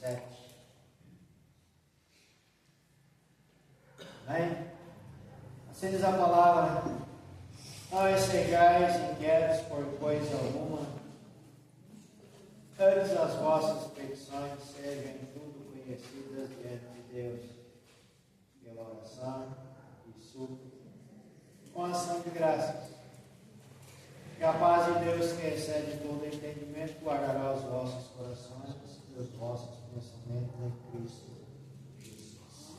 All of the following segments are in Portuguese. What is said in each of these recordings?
7. Amém? Assim diz a palavra: não estejais inquietos por coisa alguma, antes as vossas petições sejam em tudo conhecidas diante de Deus, pela oração e súplica, com ação de graças. Que a paz de Deus, que excede todo entendimento, guardará os vossos corações e os vossos pensamentos em Cristo Jesus.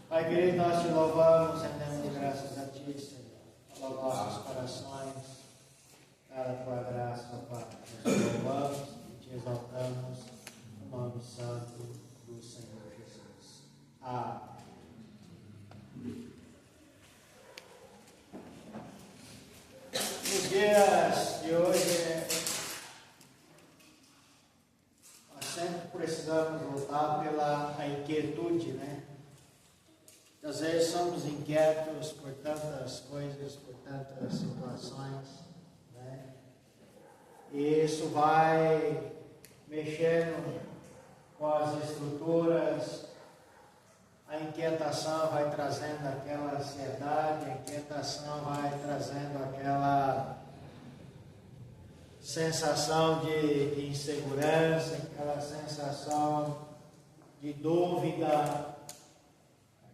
Pai querido, nós te louvamos, rendemos de graças a ti, Senhor, pelos nossos corações, pela tua graça, Pai. Nós te louvamos e te exaltamos no nome santo do Senhor Jesus. Amém. Nos dias de hoje, nós sempre precisamos lutar pela inquietude, né? Às vezes somos inquietos por tantas coisas, por tantas situações, né? E isso vai mexendo com as estruturas. A inquietação vai trazendo aquela ansiedade, a inquietação vai trazendo aquela sensação de insegurança, aquela sensação de dúvida.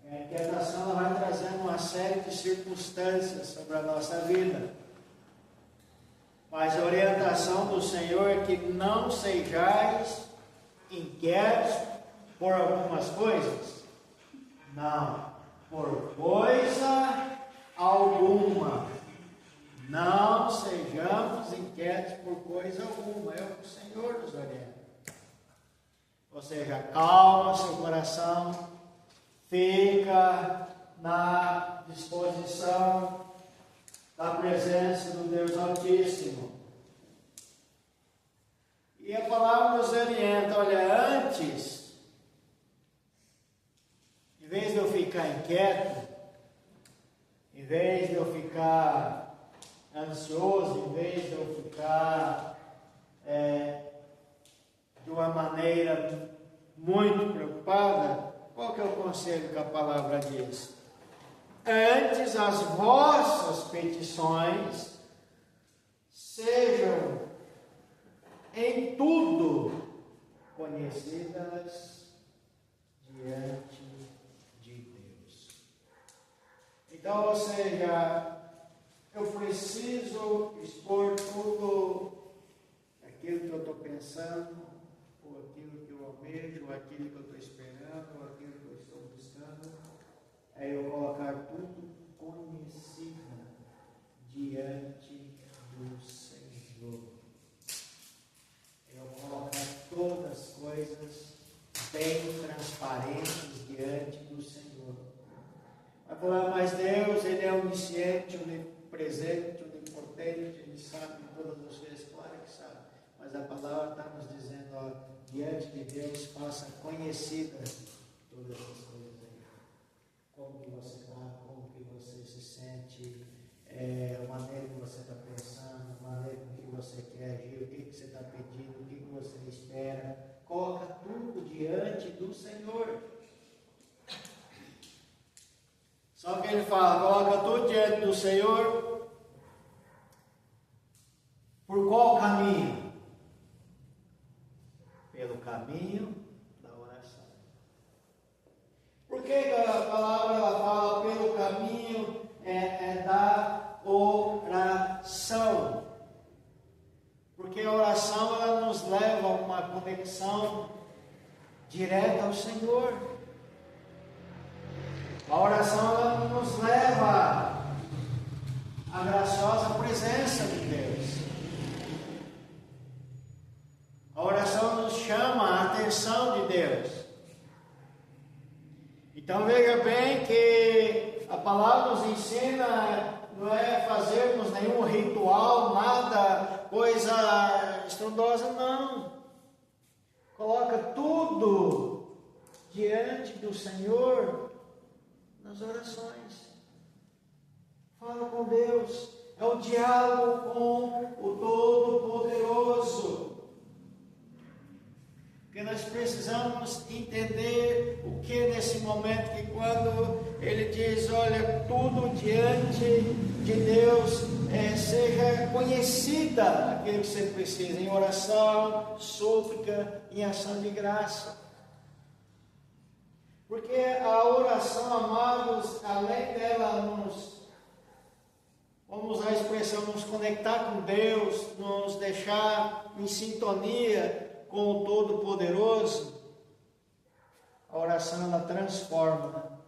A inquietação vai trazendo uma série de circunstâncias sobre a nossa vida. Mas a orientação do Senhor é que não sejais inquietos por algumas coisas. Não, por coisa alguma. Não sejamos inquietos por coisa alguma. É o que o Senhor nos orienta. Ou seja, calma seu coração, fica na disposição da presença do Deus Altíssimo. E a palavra nos orienta, olha, antes, em vez de eu ficar inquieto, em vez de eu ficar ansioso, em vez de eu ficar de uma maneira muito preocupada, qual que é o conselho que a palavra diz? Antes as vossas petições sejam em tudo conhecidas diante de Deus. Então, ou seja, eu preciso expor tudo aquilo que eu estou pensando, ou aquilo que eu almejo, ou aquilo que eu estou esperando, ou aquilo que eu estou buscando. É eu colocar tudo conhecido diante do Senhor. Eu colocar todas as coisas bem transparentes diante do Senhor. Vai falar, mas Deus, Ele é onisciente, onipresente, onipotente, Ele sabe de todas as coisas, claro que sabe. Mas a palavra está nos dizendo, ó, diante de Deus, faça conhecidas todas as coisas. Como que você está, como que você se sente, a maneira que você está pensando, a maneira que você quer agir, o que você está pedindo, o que você espera. Coloca tudo diante do Senhor. Só que ele fala, coloca tudo diante do Senhor. Por qual caminho? Pelo caminho da oração. Por que a palavra ela fala pelo caminho da oração? Porque a oração ela nos leva a uma conexão direta ao Senhor. A oração ela nos leva à graciosa presença de Deus. A oração nos chama a atenção de Deus. Então veja bem que a palavra nos ensina, não é fazermos nenhum ritual, nada, coisa estrondosa, não. Coloca tudo diante do Senhor nas orações. Fala com Deus. É um diálogo com o Todo-Poderoso. Porque nós precisamos entender o que nesse momento, que quando ele diz, olha, tudo diante de Deus, seja conhecida aquilo que você precisa, em oração, súplica, em ação de graça. Porque a oração, amados, além dela vamos usar a expressão, nos conectar com Deus, nos deixar em sintonia com o Todo-Poderoso, a oração ela transforma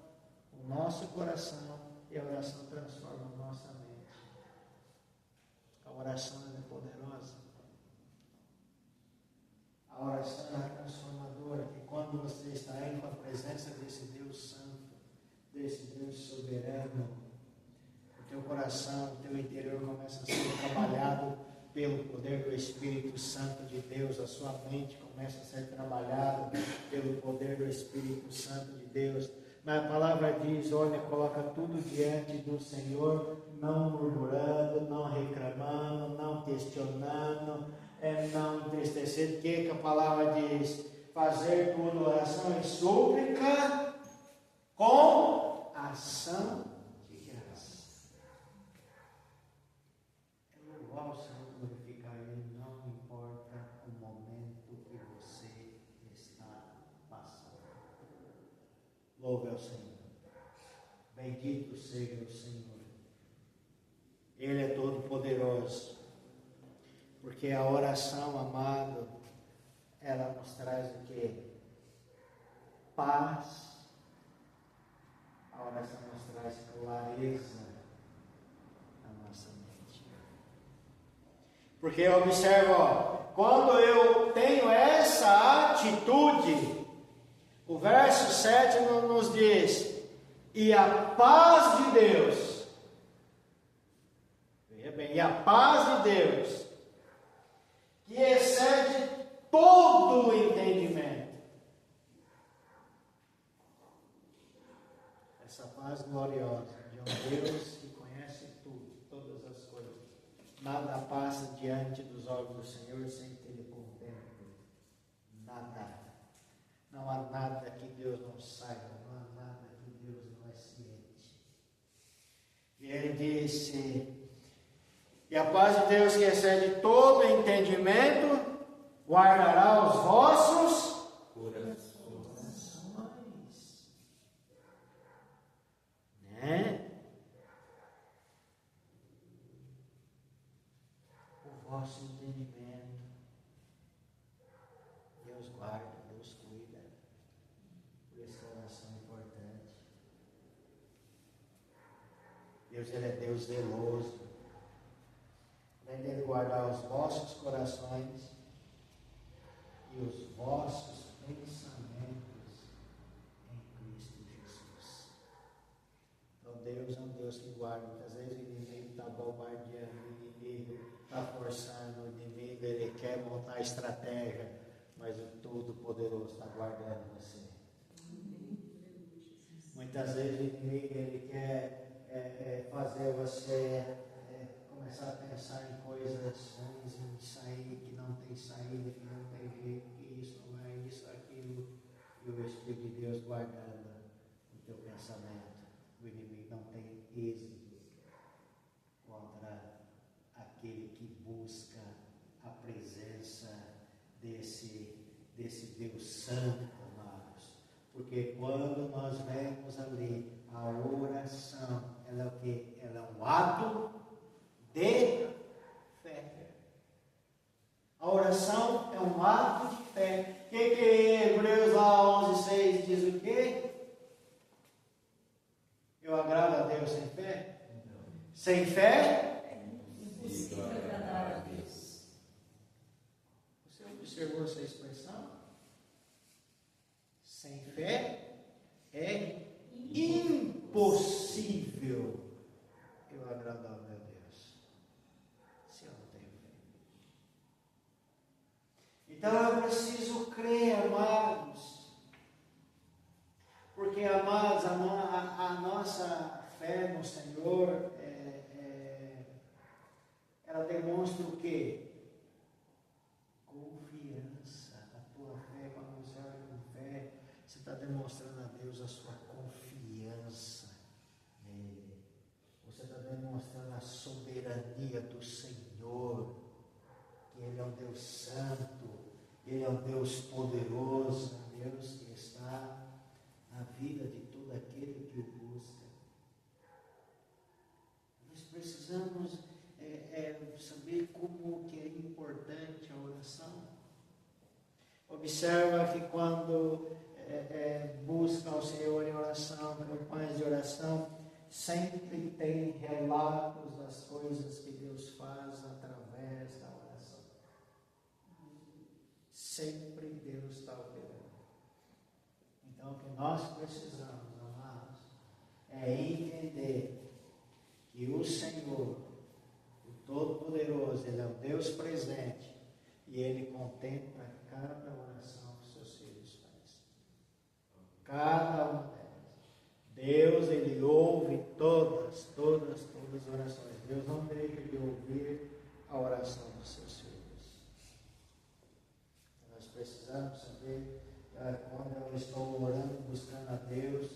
o nosso coração e a oração transforma a nossa mente. A oração é poderosa. A oração é transformadora, que quando você está aí com a presença desse Deus Santo, desse Deus soberano, o teu coração, o teu interior começa a ser trabalhado pelo poder do Espírito Santo de Deus, a sua mente começa a ser trabalhada pelo poder do Espírito Santo de Deus. Mas a palavra diz, olha, coloca tudo diante do Senhor, não murmurando, não reclamando, não questionando, não entristecendo. O que a palavra diz? Fazer tudo oração e súplica com ação de graça. É louvar o Senhor, glorificar Ele, não importa o momento que você está passando. Louve ao Senhor. Bendito seja o Senhor. Ele é todo poderoso. Porque a oração, amado, ela nos traz o quê? Paz. A oração nos traz clareza na nossa mente. Porque observa, quando eu tenho essa atitude, o verso 7 nos diz, e a paz de Deus, veja bem, e a paz de Deus, que excede todo o entendimento. Essa paz gloriosa de um Deus que conhece tudo, todas as coisas. Nada passa diante dos olhos do Senhor sem que Ele contemple. Nada. Não há nada que Deus não saiba, não há nada que Deus não é ciente. E Ele disse, e a paz de Deus que excede todo entendimento, guardará os vossos corações. Né? O vosso entendimento. Deus guarda, Deus cuida. Por isso que a oração é importante. Deus, Ele é Deus zeloso. Além dele guardar os vossos corações e os vossos pensamentos em Cristo Jesus. Então Deus é um Deus que guarda. Muitas vezes o inimigo está bombardeando, o inimigo está forçando, o inimigo ele quer montar estratégia, mas o Todo-Poderoso está guardando você. Muitas vezes o inimigo ele quer fazer você começar a pensar em coisas ruins, em sair que não tem saída, que não tem jeito, que isso não é isso, aquilo, e o Espírito de Deus guardando o teu pensamento. O inimigo não tem êxito contra aquele que busca a presença desse Deus Santo, amados. Porque quando nós vemos ali a oração, ela é o quê? Ela é um ato de fé. A oração é um ato de fé. Que Hebreus lá 11:6 diz o quê? Eu agrado a Deus sem fé? Não. Sem fé? É impossível agradar a Deus. Você observou essa expressão? Sem fé é impossível eu agradar a meu Deus. Se eu não tenho fé. Então eu preciso crer, amados. Porque, amados, a nossa fé no Senhor, ela demonstra o quê? Confiança. A tua fé é uma está demonstrando a Deus a sua confiança nele. Você está demonstrando a soberania do Senhor, que Ele é um Deus santo, Ele é um Deus poderoso, um Deus que está na vida de todo aquele que o busca. Nós precisamos saber como que é importante a oração. Observa que quando busca ao Senhor em oração, campanhas de oração, sempre tem relatos das coisas que Deus faz através da oração. Sempre Deus está operando. Então, o que nós precisamos, amados, é entender que o Senhor, o Todo-Poderoso, Ele é um Deus presente e Ele contempla cada oração que seus filhos fazem. Cada uma delas. Deus, Ele ouve todas as orações. Deus não deixa de ouvir a oração dos seus filhos. Nós precisamos saber, quando eu estou orando, buscando a Deus,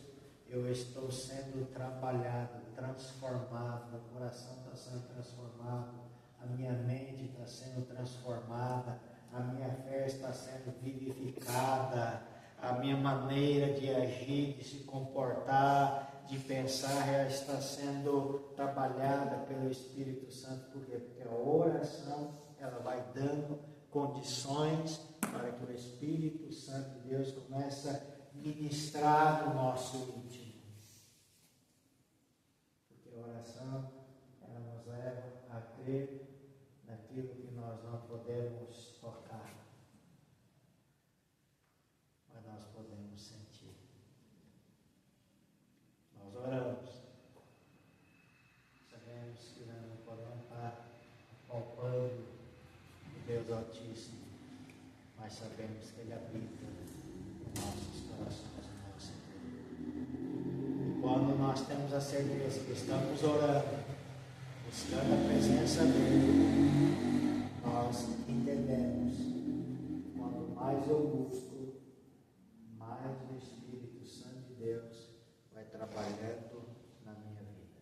eu estou sendo trabalhado, transformado, meu coração está sendo transformado, a minha mente está sendo transformada, a minha fé está sendo vivificada, a minha maneira de agir, de se comportar, de pensar, está sendo trabalhada pelo Espírito Santo. Por quê? Porque a oração, ela vai dando condições para que o Espírito Santo de Deus comece a ministrar no nosso íntimo. Porque a oração, ela nos leva a crer naquilo que nós não podemos tocar, mas nós podemos sentir. Nós oramos, sabemos que nós não podemos estar palpando o Deus Altíssimo, mas sabemos que Ele habita nos nossos corações, no nosso interior. E quando nós temos a certeza que estamos orando, buscando a presença dEle, nós entendemos, quando mais eu busco, mais o Espírito Santo de Deus vai trabalhando na minha vida.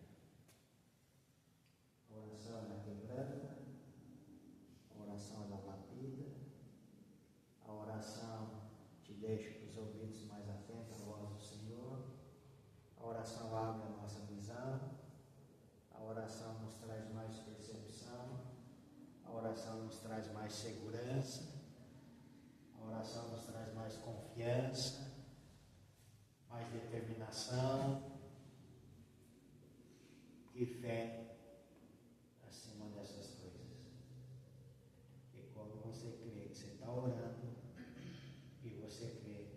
A oração ela quebranta, a oração ela lapida, a oração te deixa com os ouvidos mais atentos à voz do Senhor, a oração abre a nossa visão, a oração nos traz mais percepção, a oração nos traz mais segurança, a oração nos traz mais confiança, mais determinação e fé acima dessas coisas. E quando você crê que você está orando, e você crê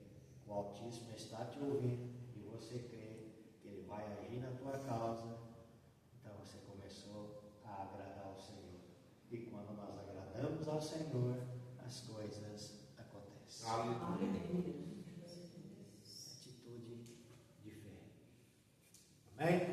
que o Altíssimo está te ouvindo, e você crê que Ele vai agir na tua causa, então você começou a agradar ao Senhor. E quando nós agradamos ao Senhor, as coisas acontecem. Aleluia. Atitude de fé. Amém?